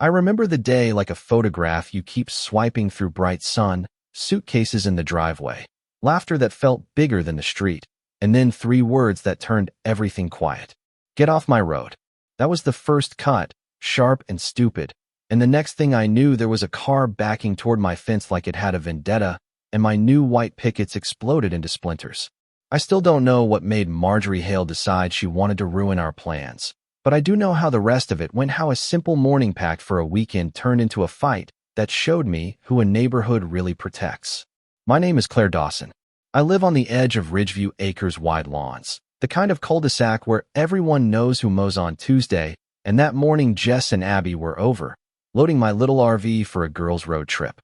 I remember the day like a photograph. You keep swiping through bright sun, suitcases in the driveway, laughter that felt bigger than the street, and then three words that turned everything quiet. Get off my road. That was the first cut, sharp and stupid, and the next thing I knew there was a car backing toward my fence like it had a vendetta, and my new white pickets exploded into splinters. I still don't know what made Marjorie Hale decide she wanted to ruin our plans, but I do know how the rest of it went, how a simple morning pact for a weekend turned into a fight that showed me who a neighborhood really protects. My name is Claire Dawson. I live on the edge of Ridgeview Acres wide lawns, the kind of cul-de-sac where everyone knows who mows on Tuesday, and that morning Jess and Abby were over, loading my little RV for a girls' road trip.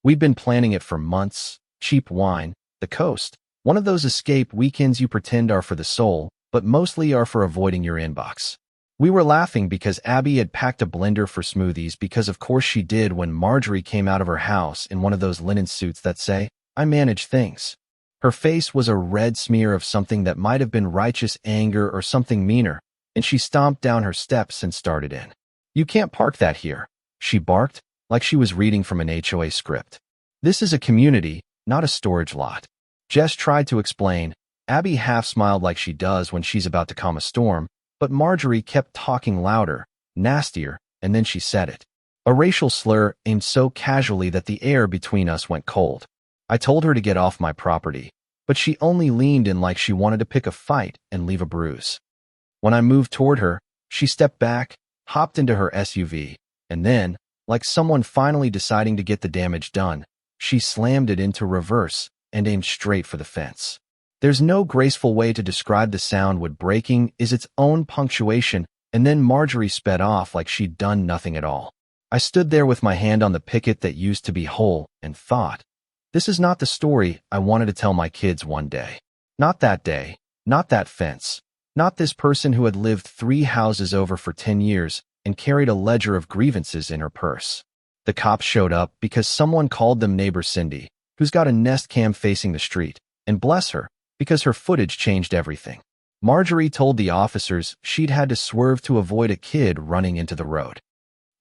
We'd been planning it for months, cheap wine, the coast, one of those escape weekends you pretend are for the soul, but mostly are for avoiding your inbox. We were laughing because Abby had packed a blender for smoothies because of course she did when Marjorie came out of her house in one of those linen suits that say, "I manage things." Her face was a red smear of something that might have been righteous anger or something meaner, and she stomped down her steps and started in. "You can't park that here," she barked, like she was reading from an HOA script. "This is a community, not a storage lot." Jess tried to explain. Abby half smiled like she does when she's about to calm a storm, but Marjorie kept talking louder, nastier, and then she said it. A racial slur aimed so casually that the air between us went cold. I told her to get off my property, but she only leaned in like she wanted to pick a fight and leave a bruise. When I moved toward her, she stepped back, hopped into her SUV, and then, like someone finally deciding to get the damage done, she slammed it into reverse and aimed straight for the fence. There's no graceful way to describe the sound. What braking is its own punctuation, and then Marjorie sped off like she'd done nothing at all. I stood there with my hand on the picket that used to be whole and thought, this is not the story I wanted to tell my kids one day. Not that day, not that fence, not this person who had lived 3 houses over for 10 years and carried a ledger of grievances in her purse. The cops showed up because someone called them neighbor Cindy, who's got a Nest Cam facing the street, and bless her, because her footage changed everything. Marjorie told the officers she'd had to swerve to avoid a kid running into the road.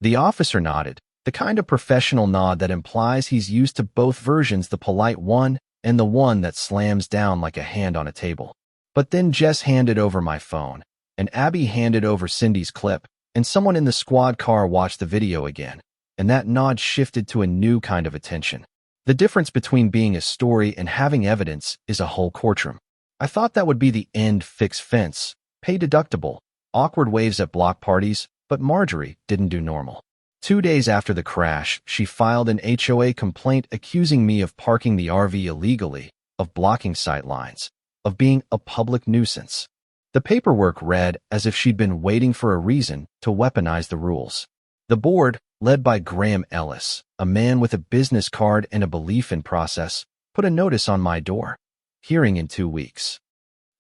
The officer nodded, the kind of professional nod that implies he's used to both versions, the polite one and the one that slams down like a hand on a table. But then Jess handed over my phone, and Abby handed over Cindy's clip, and someone in the squad car watched the video again, and that nod shifted to a new kind of attention. The difference between being a story and having evidence is a whole courtroom. I thought that would be the end. Fix fence, pay deductible, awkward waves at block parties, but Marjorie didn't do normal. 2 days after the crash, she filed an HOA complaint accusing me of parking the RV illegally, of blocking sight lines, of being a public nuisance. The paperwork read as if she'd been waiting for a reason to weaponize the rules. The board, led by Graham Ellis, a man with a business card and a belief in process, put a notice on my door. Hearing in 2 weeks.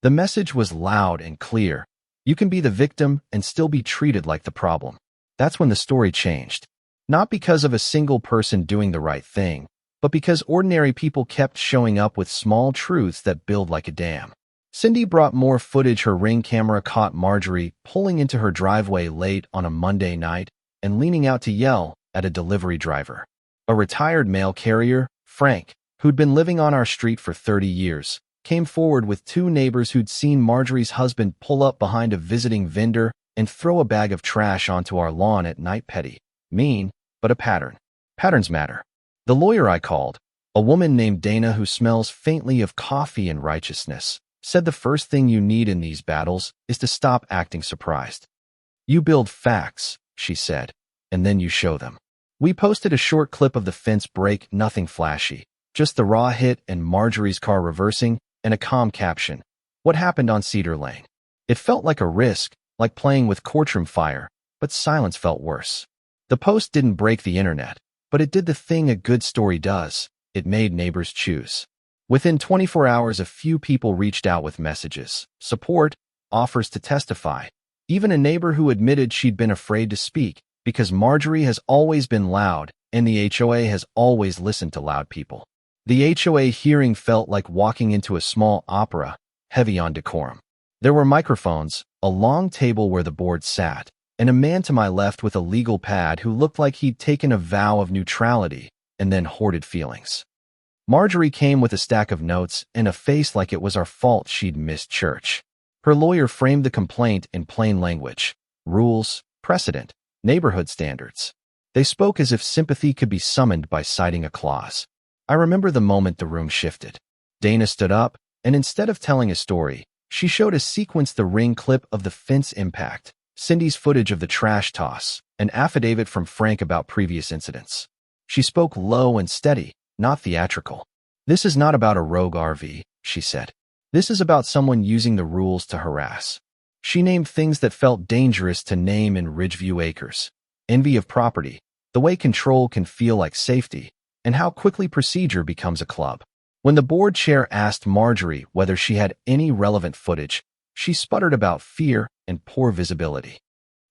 The message was loud and clear. You can be the victim and still be treated like the problem. That's when the story changed. Not because of a single person doing the right thing, but because ordinary people kept showing up with small truths that build like a dam. Cindy brought more footage. Her Ring camera caught Marjorie pulling into her driveway late on a Monday night and leaning out to yell at a delivery driver. A retired mail carrier, Frank, who'd been living on our street for 30 years, came forward with 2 neighbors who'd seen Marjorie's husband pull up behind a visiting vendor and throw a bag of trash onto our lawn at night. Petty, mean, but a pattern. Patterns matter. The lawyer I called, a woman named Dana who smells faintly of coffee and righteousness, said the first thing you need in these battles is to stop acting surprised. You build facts, she said, and then you show them. We posted a short clip of the fence break, nothing flashy, just the raw hit and Marjorie's car reversing, and a calm caption. What happened on Cedar Lane? It felt like a risk, like playing with courtroom fire, but silence felt worse. The post didn't break the internet, but it did the thing a good story does. It made neighbors choose. Within 24 hours, a few people reached out with messages, support, offers to testify, even a neighbor who admitted she'd been afraid to speak because Marjorie has always been loud and the HOA has always listened to loud people. The HOA hearing felt like walking into a small opera, heavy on decorum. There were microphones, a long table where the board sat, and a man to my left with a legal pad who looked like he'd taken a vow of neutrality and then hoarded feelings. Marjorie came with a stack of notes and a face like it was our fault she'd missed church. Her lawyer framed the complaint in plain language: rules, precedent, neighborhood standards. They spoke as if sympathy could be summoned by citing a clause. I remember the moment the room shifted. Dana stood up, and instead of telling a story, she showed a sequence: the ring clip of the fence impact, Cindy's footage of the trash toss, an affidavit from Frank about previous incidents. She spoke low and steady, not theatrical. "This is not about a rogue RV," she said. "This is about someone using the rules to harass." She named things that felt dangerous to name in Ridgeview Acres: envy of property, the way control can feel like safety, and how quickly procedure becomes a club. When the board chair asked Marjorie whether she had any relevant footage, she sputtered about fear and poor visibility.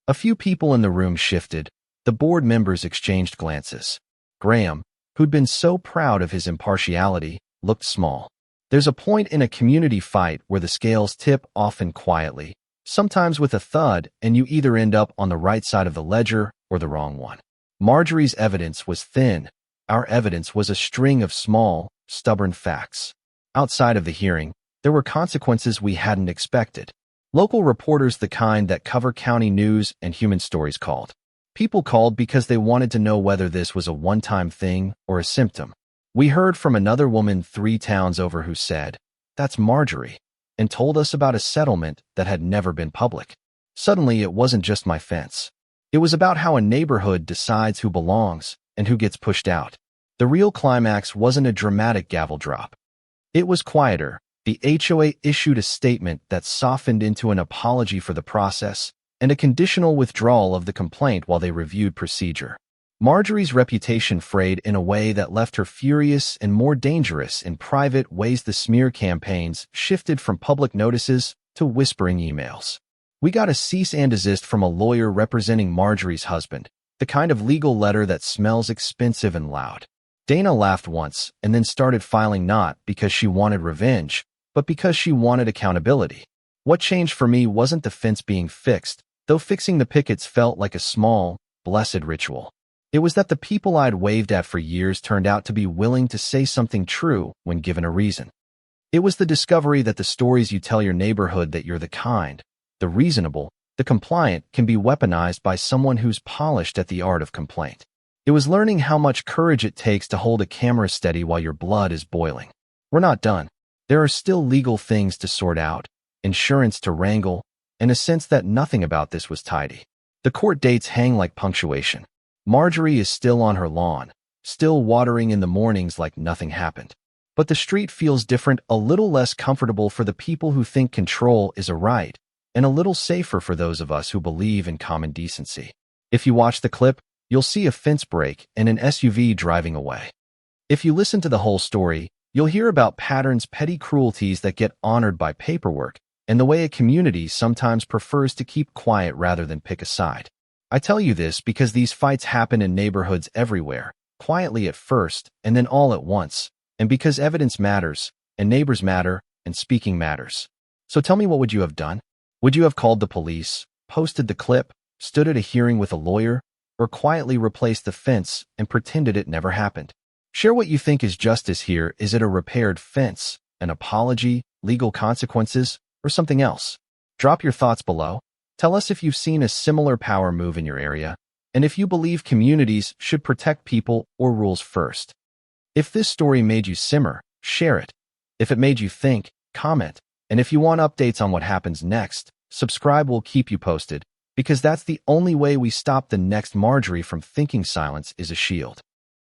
A few people in the room shifted. The board members exchanged glances. Graham, who'd been so proud of his impartiality, looked small. There's a point in a community fight where the scales tip, often quietly, sometimes with a thud, and you either end up on the right side of the ledger or the wrong one. Marjorie's evidence was thin. Our evidence was a string of small, stubborn facts. Outside of the hearing, there were consequences we hadn't expected. Local reporters, the kind that cover county news and human stories, called. People called because they wanted to know whether this was a one-time thing or a symptom. We heard from another woman 3 towns over who said, "That's Marjorie," and told us about a settlement that had never been public. Suddenly, it wasn't just my fence. It was about how a neighborhood decides who belongs and who gets pushed out. The real climax wasn't a dramatic gavel drop. It was quieter. The HOA issued a statement that softened into an apology for the process and a conditional withdrawal of the complaint while they reviewed procedure. Marjorie's reputation frayed in a way that left her furious and more dangerous in private ways. The smear campaigns shifted from public notices to whispering emails. We got a cease and desist from a lawyer representing Marjorie's husband, the kind of legal letter that smells expensive and loud. Dana laughed once and then started filing, not because she wanted revenge, but because she wanted accountability. What changed for me wasn't the fence being fixed, though fixing the pickets felt like a small, blessed ritual. It was that the people I'd waved at for years turned out to be willing to say something true when given a reason. It was the discovery that the stories you tell your neighborhood, that you're the kind, the reasonable, the compliant, can be weaponized by someone who's polished at the art of complaint. It was learning how much courage it takes to hold a camera steady while your blood is boiling. We're not done. There are still legal things to sort out, insurance to wrangle, and a sense that nothing about this was tidy. The court dates hang like punctuation. Marjorie is still on her lawn, still watering in the mornings like nothing happened. But the street feels different, a little less comfortable for the people who think control is a right, and a little safer for those of us who believe in common decency. If you watch the clip, you'll see a fence break and an SUV driving away. If you listen to the whole story, you'll hear about patterns, petty cruelties that get honored by paperwork, and the way a community sometimes prefers to keep quiet rather than pick a side. I tell you this because these fights happen in neighborhoods everywhere, quietly at first and then all at once, and because evidence matters, and neighbors matter, and speaking matters. So tell me, what would you have done? Would you have called the police, posted the clip, stood at a hearing with a lawyer, or quietly replaced the fence and pretended it never happened? Share what you think is justice here. Is it a repaired fence, an apology, legal consequences, or something else? Drop your thoughts below. Tell us if you've seen a similar power move in your area, and if you believe communities should protect people or rules first. If this story made you simmer, share it. If it made you think, comment. And if you want updates on what happens next, subscribe. We'll keep you posted, because that's the only way we stop the next Marjorie from thinking silence is a shield.